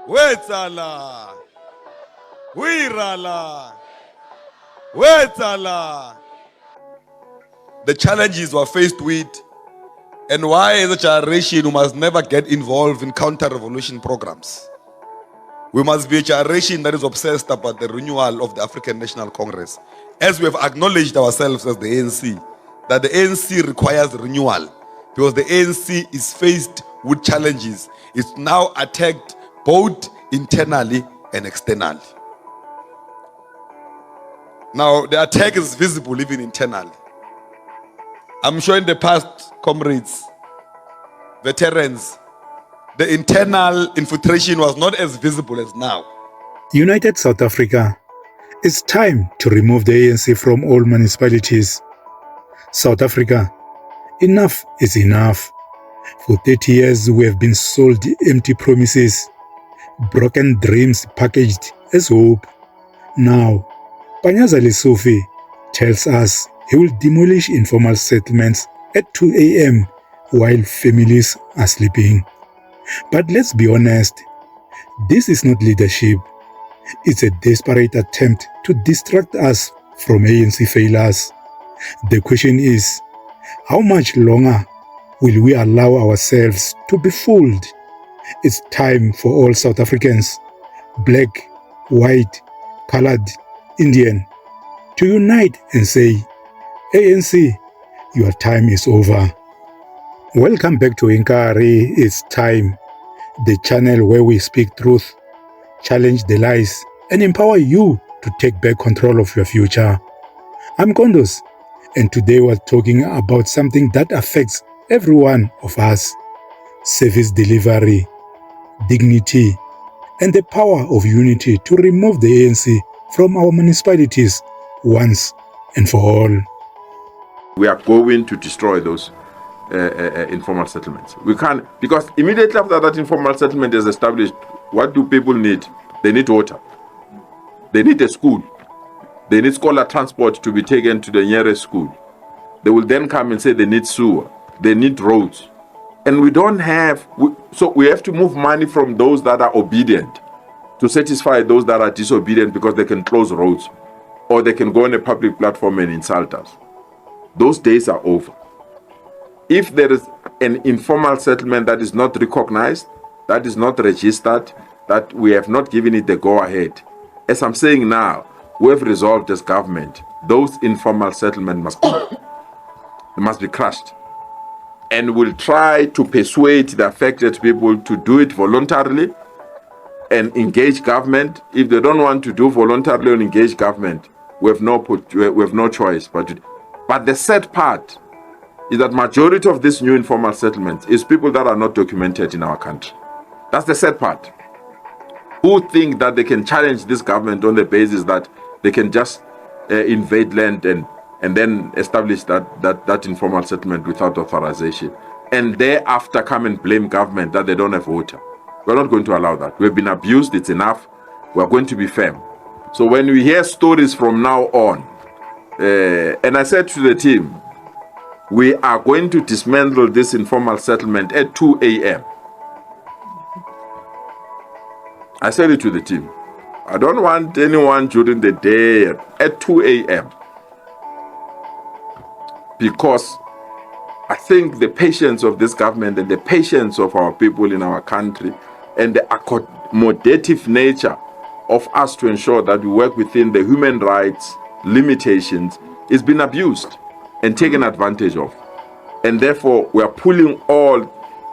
Wetsala. Wirala. Wetsala. The challenges we're faced with, and why as a generation we must never get involved in counter-revolution programs. We must be a generation that is obsessed about the renewal of the African National Congress. As we have acknowledged ourselves as the ANC, that the ANC requires renewal because the ANC is faced with challenges. It's now attacked both internally and externally. Now, the attack is visible even internally. I'm sure in the past, comrades, veterans, the internal infiltration was not as visible as now. United South Africa, it's time to remove the ANC from all municipalities. South Africa, enough is enough. For 30 years, we have been sold empty promises, broken dreams packaged as hope. Now, Panyaza Lesufi tells us he will demolish informal settlements at 2 a.m. while families are sleeping. But let's be honest, this is not leadership. It's a desperate attempt to distract us from ANC failures. The question is, how much longer will we allow ourselves to be fooled? It's time for all South Africans, black, white, colored, Indian, to unite and say, ANC, your time is over. Welcome back to Inkari. It's time, the channel where we speak truth, challenge the lies, and empower you to take back control of your future. I'm Kondos, and today we're talking about something that affects every one of us: service delivery, dignity, and the power of unity to remove the ANC from our municipalities once and for all. We are going to destroy those informal settlements. We can't, because immediately after that informal settlement is established, what do people need? They need water. They need a school. They need scholar transport to be taken to the nearest school. They will then come and say they need sewer. They need roads. And we don't have, so we have to move money from those that are obedient to satisfy those that are disobedient because they can close roads or they can go on a public platform and insult us. Those days are over. If there is an informal settlement that is not recognized, that is not registered, that we have not given it the go-ahead, as I'm saying now, we have resolved as government, those informal settlements must be crushed. And we'll try to persuade the affected people to do it voluntarily and engage government. If they don't want to do voluntarily and engage government, we have no choice. But the sad part is that majority of this new informal settlements is people that are not documented in our country. That's the sad part. Who think that they can challenge this government on the basis that they can just invade land and then establish that informal settlement without authorization, and thereafter come and blame government that they don't have water. We're not going to allow that. We've been abused, it's enough. We're going to be firm. So when we hear stories from now on, and I said to the team, we are going to dismantle this informal settlement at 2 a.m. I said it to the team. I don't want anyone during the day at 2 a.m. because I think the patience of this government and the patience of our people in our country and the accommodative nature of us to ensure that we work within the human rights limitations is being abused and taken advantage of. And therefore, we are pulling all,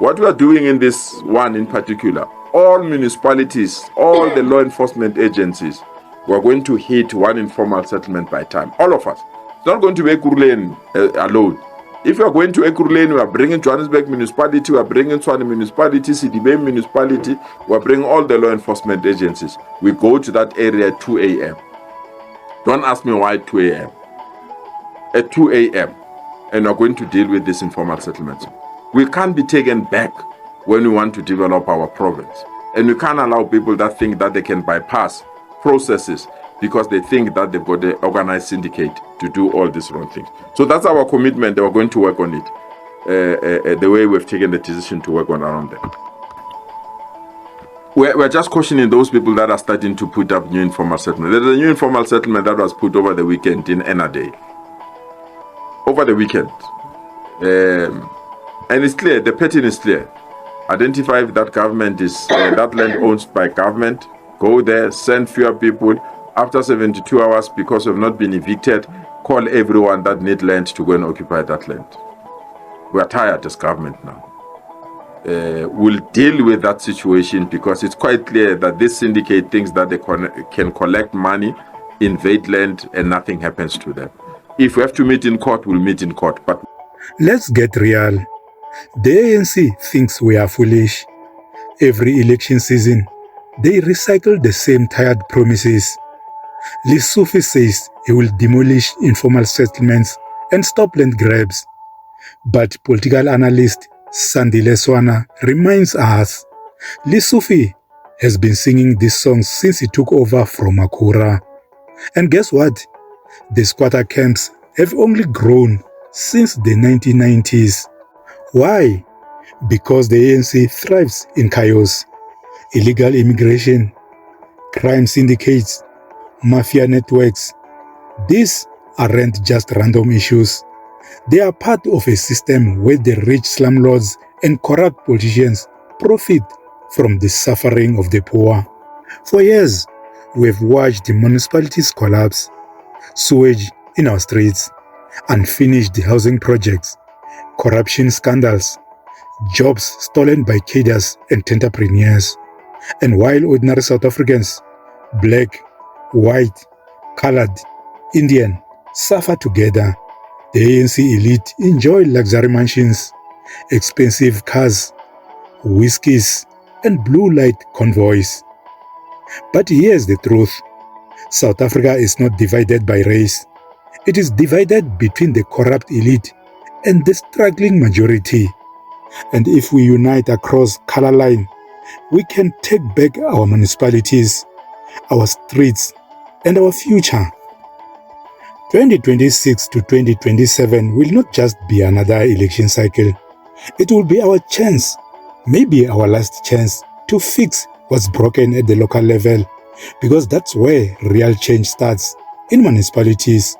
what we are doing in this one in particular, all municipalities, all the law enforcement agencies, we are going to hit one informal settlement by time. All of us. It's not going to be Ekurhuleni alone. If we are going to Ekurhuleni, we are bringing Johannesburg Municipality, we are bringing Swana Municipality, Sandile Municipality, we are bringing all the law enforcement agencies. We go to that area at 2 a.m. Don't ask me why 2 a.m. At 2 a.m. and we are going to deal with this informal settlements. We can't be taken back when we want to develop our province. And we can't allow people that think that they can bypass processes because they think that they've got an organized syndicate to do all these wrong things. So that's our commitment, that we're going to work on it the way we've taken the decision to work on around them. we're just cautioning those people that are starting to put up new informal settlement. There's a new informal settlement that was put over the weekend in Enade. Over the weekend. And it's clear, the pattern is clear. Identify if that government is, that land owned by government, go there, send fewer people. After 72 hours, because we've not been evicted, call everyone that need land to go and occupy that land. We are tired as government now. We'll deal with that situation because it's quite clear that this syndicate thinks that they can collect money, invade land, and nothing happens to them. If we have to meet in court, we'll meet in court. But let's get real. The ANC thinks we are foolish. Every election season, they recycle the same tired promises. Lesufi says he will demolish informal settlements and stop land grabs. But political analyst Sandile Swana reminds us, Lesufi has been singing this song since he took over from Makura. And guess what? The squatter camps have only grown since the 1990s. Why? Because the ANC thrives in chaos, illegal immigration, crime syndicates, mafia networks. These aren't just random issues. They are part of a system where the rich slumlords and corrupt politicians profit from the suffering of the poor. For years, we have watched the municipalities collapse, sewage in our streets, unfinished housing projects, corruption scandals, jobs stolen by cadres and entrepreneurs. And while ordinary South Africans, black, white, colored, Indian, suffer together, the ANC elite enjoy luxury mansions, expensive cars, whiskies, and blue light convoys. But here's the truth. South Africa is not divided by race. It is divided between the corrupt elite and the struggling majority. And if we unite across color line, we can take back our municipalities, our streets, and our future. 2026 to 2027 will not just be another election cycle. It will be our chance, maybe our last chance, to fix what's broken at the local level, because that's where real change starts, in municipalities.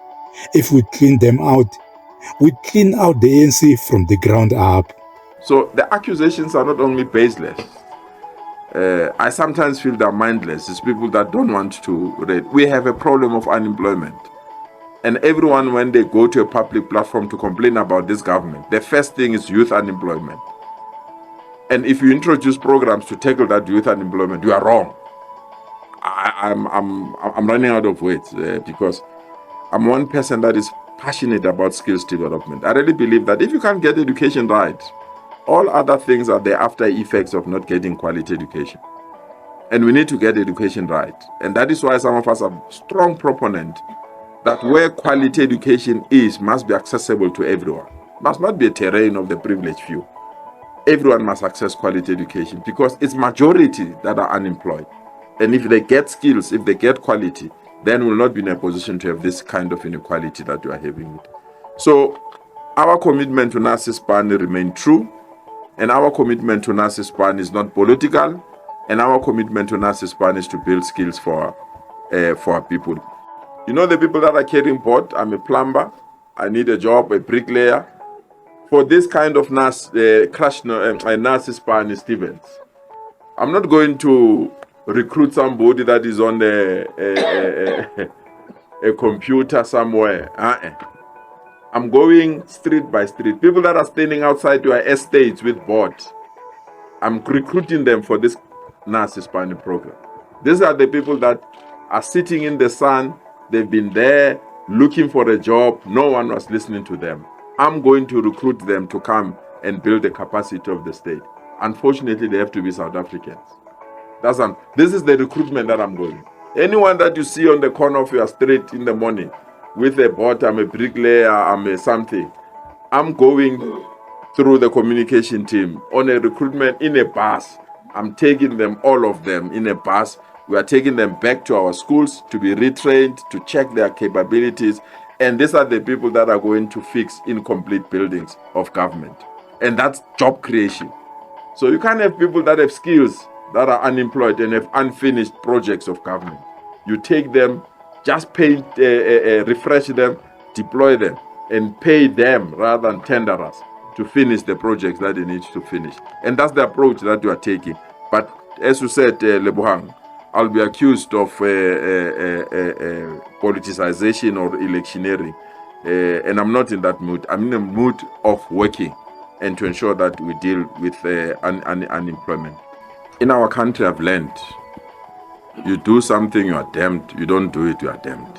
If we clean them out, we clean out the ANC from the ground up. so the accusations are not only baseless. I sometimes feel they're mindless. It's people that don't want to read. We have a problem of unemployment. And everyone, when they go to a public platform to complain about this government, the first thing is youth unemployment. And if you introduce programs to tackle that youth unemployment, you are wrong. I'm running out of words because I'm one person that is passionate about skills development. I really believe that if you can't get education right, all other things are the after effects of not getting quality education. And we need to get education right. And that is why some of us are strong proponents that where quality education is must be accessible to everyone. Must not be a terrain of the privileged few. Everyone must access quality education because it's majority that are unemployed. And if they get skills, if they get quality, then we'll not be in a position to have this kind of inequality that we are having. So our commitment to NASISPAN remain true, and our commitment to NASISPAN is not political, and our commitment to NASISPAN is to build skills for our people. You know the people that are carrying board, I'm a plumber, I need a job, a bricklayer. For this kind of NASISPAN is Stevens. I'm not going to recruit somebody that is on a computer somewhere. I'm going street by street. People that are standing outside your estates with board, I'm recruiting them for this NASISPAN program. These are the people that are sitting in the sun. They've been there looking for a job. No one was listening to them. I'm going to recruit them to come and build the capacity of the state. Unfortunately, they have to be South Africans. This is the recruitment that I'm going. Anyone that you see on the corner of your street in the morning with a boat, I'm a bricklayer, I'm a something, I'm going through the communication team on a recruitment in a bus. I'm taking them, all of them, in a bus. We are taking them back to our schools to be retrained, to check their capabilities. And these are the people that are going to fix incomplete buildings of government. And that's job creation. So you can't have people that have skills that are unemployed and have unfinished projects of government. You take them, just paint, refresh them, deploy them, and pay them rather than tender us to finish the projects that they need to finish. And that's the approach that you are taking. But as you said, Lebohang, I'll be accused of politicization or electioneering. And I'm not in that mood. I'm in a mood of working and to ensure that we deal with unemployment. In our country, I've learned, you do something, you are damned. You don't do it, you are damned.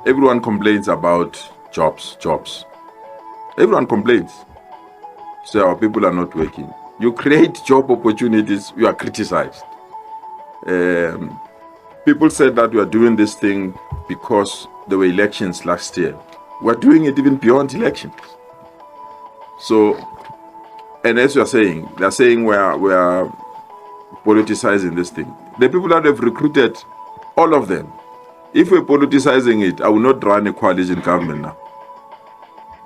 Everyone complains about jobs. Everyone complains. So our people are not working. You create job opportunities, you are criticized. People said that we are doing this thing because there were elections last year. We're doing it even beyond elections. So, and as you're saying, they're saying we are politicizing this thing. The people that have recruited, all of them, if we're politicizing it, I will not run a coalition government now.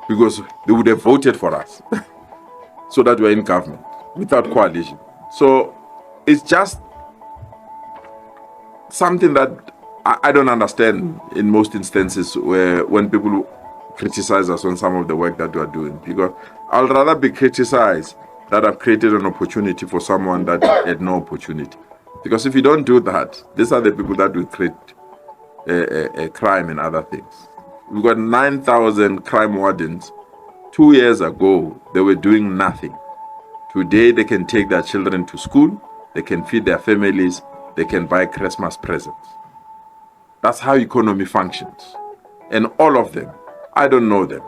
Because they would have voted for us so that we're in government without coalition. So it's just something that I don't understand in most instances when people criticize us on some of the work that we are doing. Because I'll rather be criticized that I've created an opportunity for someone that had no opportunity. Because if you don't do that, these are the people that will create a crime and other things. We've got 9,000 crime wardens. 2 years ago, they were doing nothing. Today, they can take their children to school, they can feed their families, they can buy Christmas presents. That's how economy functions. And all of them, I don't know them.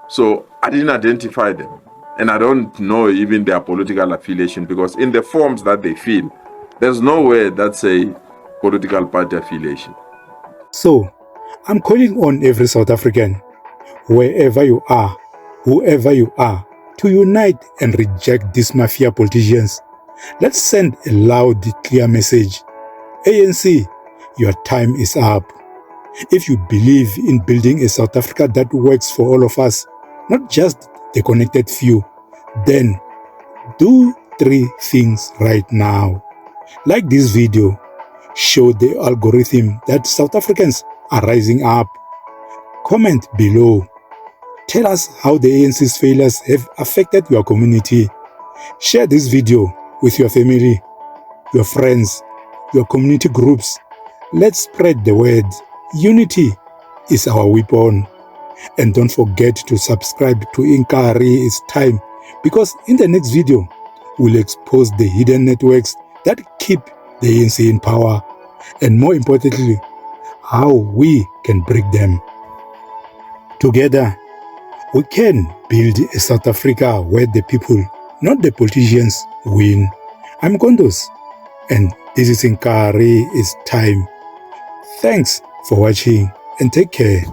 So I didn't identify them. And I don't know even their political affiliation, because in the forms that they fill, there's nowhere that say political party affiliation. So, I'm calling on every South African, wherever you are, whoever you are, to unite and reject these mafia politicians. Let's send a loud, clear message. ANC, your time is up. If you believe in building a South Africa that works for all of us, not just the connected few, then do 3 things right now. Like this video, show the algorithm that South Africans are rising up. Comment below. Tell us how the ANC's failures have affected your community. Share this video with your family, your friends, your community groups. Let's spread the word. Unity is our weapon. And don't forget to subscribe to Inkari It's Time, because in the next video, we'll expose the hidden networks that keep the ANC in power, and more importantly, how we can break them. Together, we can build a South Africa where the people, not the politicians, win. I'm Gondos, and this is Inkari It's Time. Thanks for watching and take care.